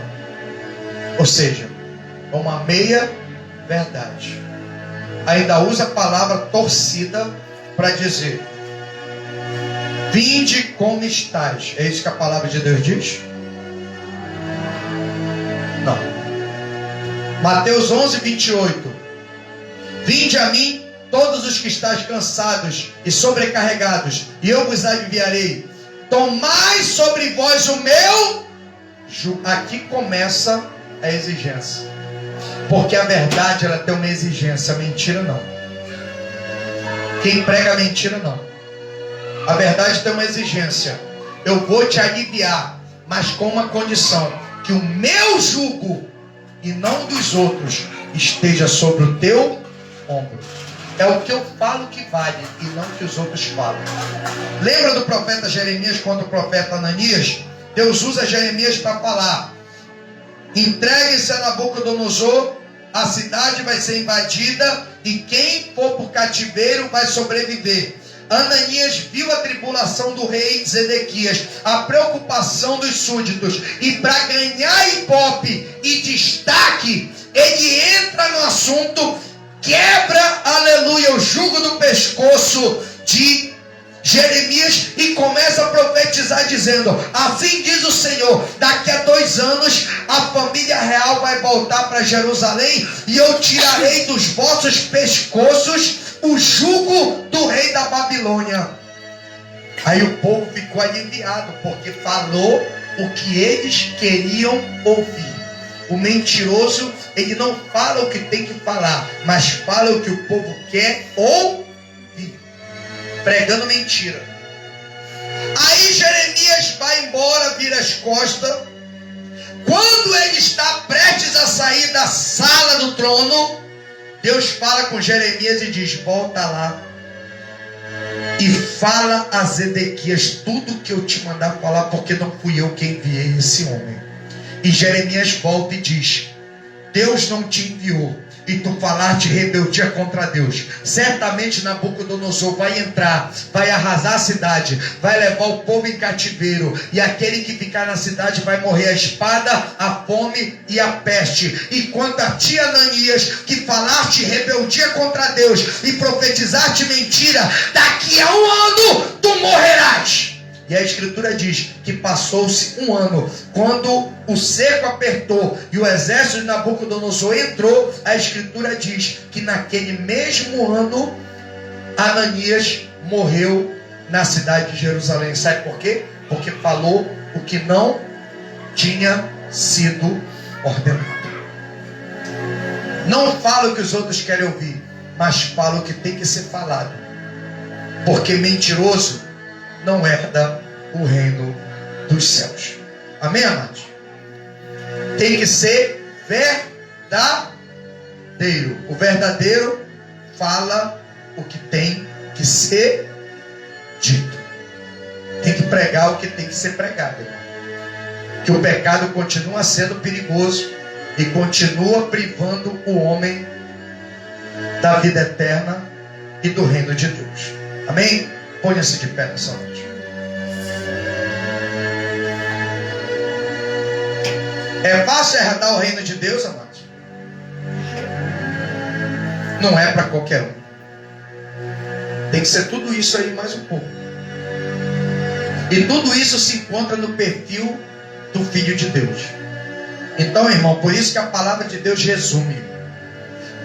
Ou seja, uma meia verdade. Ainda usa a palavra torcida para dizer: vinde como estáis. É isso que a palavra de Deus diz? Não. Mateus 11, 28. Vinde a mim todos os que estáis cansados e sobrecarregados, e eu vos aliviarei. Tomai sobre vós o meu jugo. Aqui começa a exigência. Porque a verdade, ela tem uma exigência. A mentira não. Quem prega a mentira não. A verdade tem uma exigência. Eu vou te aliviar, mas com uma condição: que o meu jugo e não dos outros esteja sobre o teu ombro. É o que eu falo que vale e não o que os outros falam. Lembra do profeta Jeremias, quando o profeta Ananias, Deus usa Jeremias para falar: entregue-se a Nabucodonosor, a cidade vai ser invadida e quem for por cativeiro vai sobreviver. Ananias viu a tribulação do rei Zedequias, a preocupação dos súditos, e para ganhar ibope e destaque, ele entra no assunto, quebra, aleluia, o jugo do pescoço de Jeremias e começa a profetizar dizendo: assim diz o Senhor, daqui a 2 anos a família real vai voltar para Jerusalém e eu tirarei dos vossos pescoços o jugo do rei da Babilônia. Aí o povo ficou aliviado, porque falou o que eles queriam ouvir. O mentiroso, ele não fala o que tem que falar, mas fala o que o povo quer ouvir, pregando mentira. Aí Jeremias vai embora, vira as costas. Quando ele está prestes a sair da sala do trono, Deus fala com Jeremias e diz: volta lá e fala a Zedequias tudo que eu te mandar falar, porque não fui eu quem enviei esse homem. E Jeremias volta e diz: Deus não te enviou, e tu falaste rebeldia contra Deus. Certamente Nabucodonosor vai entrar, vai arrasar a cidade, vai levar o povo em cativeiro, e aquele que ficar na cidade vai morrer a espada, a fome e a peste. E quanto a ti, Ananias, que falaste rebeldia contra Deus e profetizaste mentira, daqui a 1 ano tu morrerás. E a Escritura diz que passou-se 1 ano. Quando o cerco apertou e o exército de Nabucodonosor entrou, a Escritura diz que naquele mesmo ano, Ananias morreu na cidade de Jerusalém. Sabe por quê? Porque falou o que não tinha sido ordenado. Não fala o que os outros querem ouvir, mas fala o que tem que ser falado. Porque mentiroso não herda o reino dos céus. Amém, amados? Tem que ser verdadeiro. O verdadeiro fala o que tem que ser dito. Tem que pregar o que tem que ser pregado. Que o pecado continua sendo perigoso e continua privando o homem da vida eterna e do reino de Deus. Amém? Ponha-se de pé nessa noite. É fácil herdar o reino de Deus, amados? Não é para qualquer um. Tem que ser tudo isso aí mais um pouco. E tudo isso se encontra no perfil do Filho de Deus. Então, irmão, por isso que a palavra de Deus resume: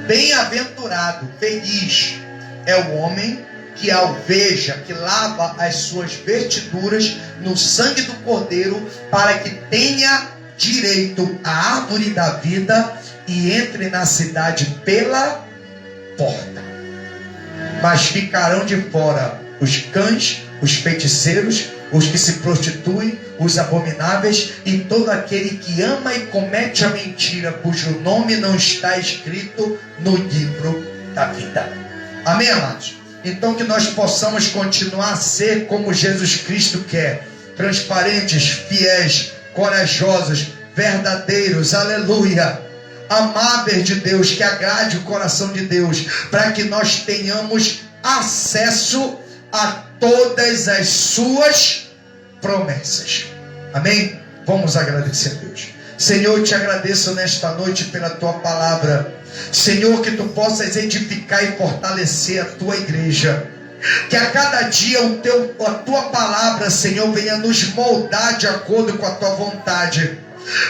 bem-aventurado, feliz é o homem que alveja, que lava as suas vestiduras no sangue do Cordeiro, para que tenha direito à árvore da vida e entre na cidade pela porta. Mas ficarão de fora os cães, os feiticeiros, os que se prostituem, os abomináveis e todo aquele que ama e comete a mentira, cujo nome não está escrito no livro da vida. Amém, amados? Então que nós possamos continuar a ser como Jesus Cristo quer: transparentes, fiéis, corajosos, verdadeiros, aleluia, amáveis de Deus, que agrade o coração de Deus, para que nós tenhamos acesso a todas as suas promessas. Amém? Vamos agradecer a Deus. Senhor, eu te agradeço nesta noite pela tua palavra. Senhor, que tu possas edificar e fortalecer a tua igreja. Que a cada dia a tua palavra, Senhor, venha nos moldar de acordo com a tua vontade.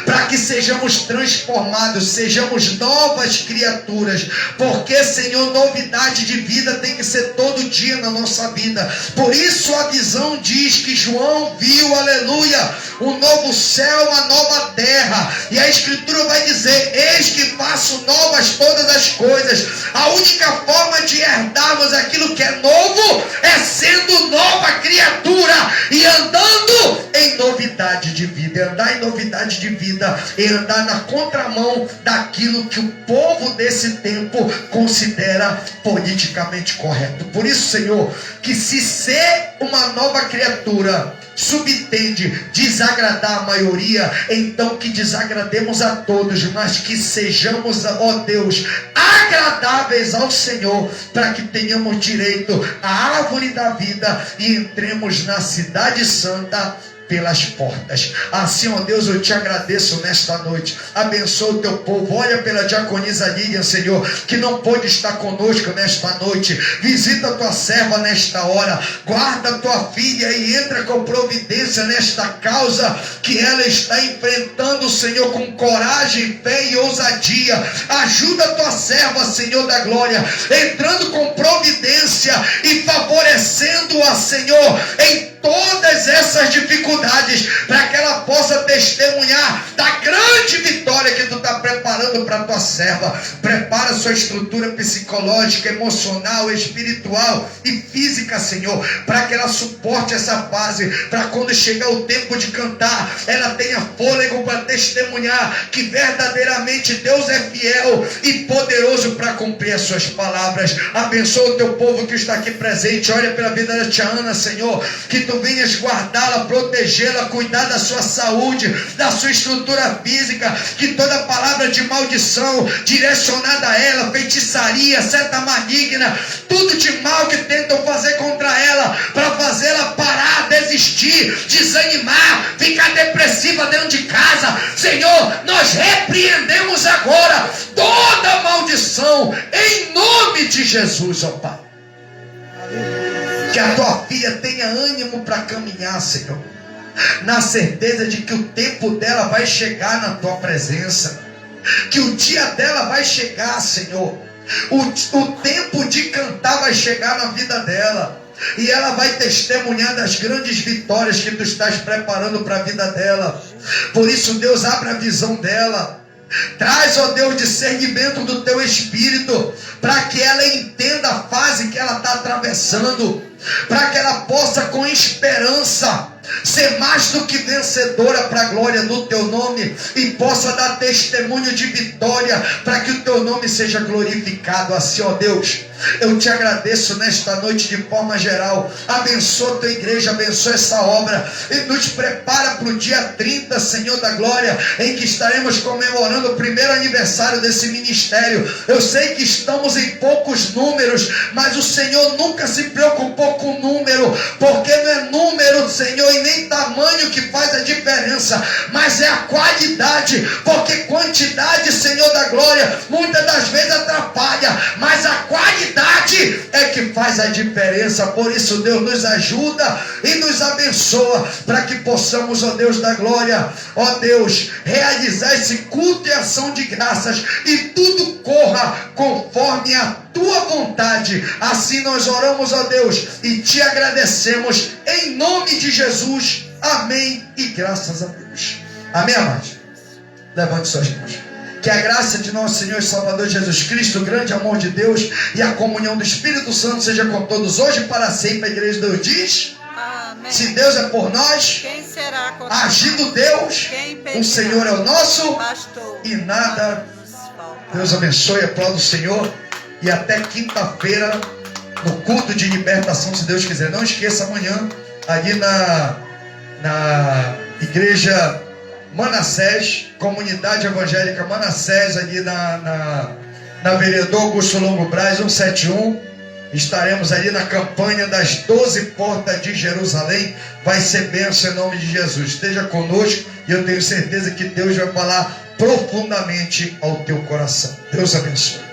Para que sejamos transformados, sejamos novas criaturas. Porque, Senhor, novidade de vida tem que ser todo dia na nossa vida. Por isso a visão diz que João viu, aleluia, um novo céu, uma nova terra. E a Escritura vai dizer: eis que faço novas todas as coisas. A única forma de herdarmos aquilo que é novo é sendo nova criatura e andando em novidade de vida. E andar em novidade de vida e andar na contramão daquilo que o povo desse tempo considera politicamente correto. Por isso, Senhor, que se ser uma nova criatura subtende desagradar a maioria, então que desagrademos a todos, mas que sejamos, ó Deus, agradáveis ao Senhor, para que tenhamos direito à árvore da vida e entremos na cidade santa pelas portas. Assim, ó Deus, eu te agradeço nesta noite. Abençoa o teu povo. Olha pela diaconisa Lilian, Senhor, que não pôde estar conosco nesta noite. Visita a tua serva nesta hora. Guarda a tua filha e entra com providência nesta causa que ela está enfrentando, Senhor, com coragem, fé e ousadia. Ajuda a tua serva, Senhor da glória, entrando com providência e favorecendo-a, Senhor, em todas essas dificuldades, para que ela possa testemunhar da grande vitória que tu está preparando para a tua serva. Prepara sua estrutura psicológica, emocional, espiritual e física, Senhor, para que ela suporte essa fase, para quando chegar o tempo de cantar, ela tenha fôlego para testemunhar que verdadeiramente Deus é fiel e poderoso para cumprir as suas palavras. Abençoa o teu povo que está aqui presente. Olha pela vida da tia Ana, Senhor, que tu venhas guardá-la, protegê-la, cuidar da sua saúde, da sua estrutura física, que toda palavra de maldição direcionada a ela, feitiçaria, seta maligna, tudo de mal que tentam fazer contra ela, para fazê-la parar, desistir, desanimar, ficar depressiva dentro de casa, Senhor, nós repreendemos agora toda maldição, em nome de Jesus, ó Pai. Que a tua filha tenha ânimo para caminhar, Senhor, na certeza de que o tempo dela vai chegar na tua presença, que o dia dela vai chegar, Senhor, o tempo de cantar vai chegar na vida dela, e ela vai testemunhar das grandes vitórias que tu estás preparando para a vida dela. Por isso, Deus, abre a visão dela. Traz, ó Deus, discernimento do teu espírito, para que ela entenda a fase que ela está atravessando, para que ela possa com esperança ser mais do que vencedora para a glória do teu nome, e possa dar testemunho de vitória, para que o teu nome seja glorificado. Assim, ó Deus, eu te agradeço nesta noite de forma geral. Abençoa a tua igreja, abençoa essa obra e nos prepara para o dia 30, Senhor da glória, em que estaremos comemorando o primeiro aniversário desse ministério. Eu sei que estamos em poucos números, mas o Senhor nunca se preocupou com número, porque não é número, Senhor, e nem tamanho que faz a diferença, mas é a qualidade, porque quantidade, Senhor da glória, muitas das vezes atrapalha, mas a qualidade é que faz a diferença. Por isso, Deus, nos ajuda e nos abençoa, para que possamos, ó Deus da glória, ó Deus, realizar esse culto e ação de graças, e tudo corra conforme a tua vontade. Assim nós oramos, ó Deus, e te agradecemos em nome de Jesus. Amém e graças a Deus. Amém, amados? Levante suas mãos. Que a graça de nosso Senhor e Salvador Jesus Cristo, o grande amor de Deus e a comunhão do Espírito Santo seja com todos hoje e para sempre. A igreja de Deus diz: amém. Se Deus é por nós, quem será contra nós? Agindo Deus, o Senhor é o nosso pastor, e nada. Deus abençoe, aplauda o Senhor, e até quinta-feira no culto de libertação, se Deus quiser. Não esqueça, amanhã ali na igreja Manassés, comunidade evangélica Manassés, ali na Vereador Augusto Longo Braz 171, Estaremos ali na campanha das 12 portas de Jerusalém. Vai ser bênção em nome de Jesus. Esteja conosco e eu tenho certeza que Deus vai falar profundamente ao teu coração. Deus abençoe.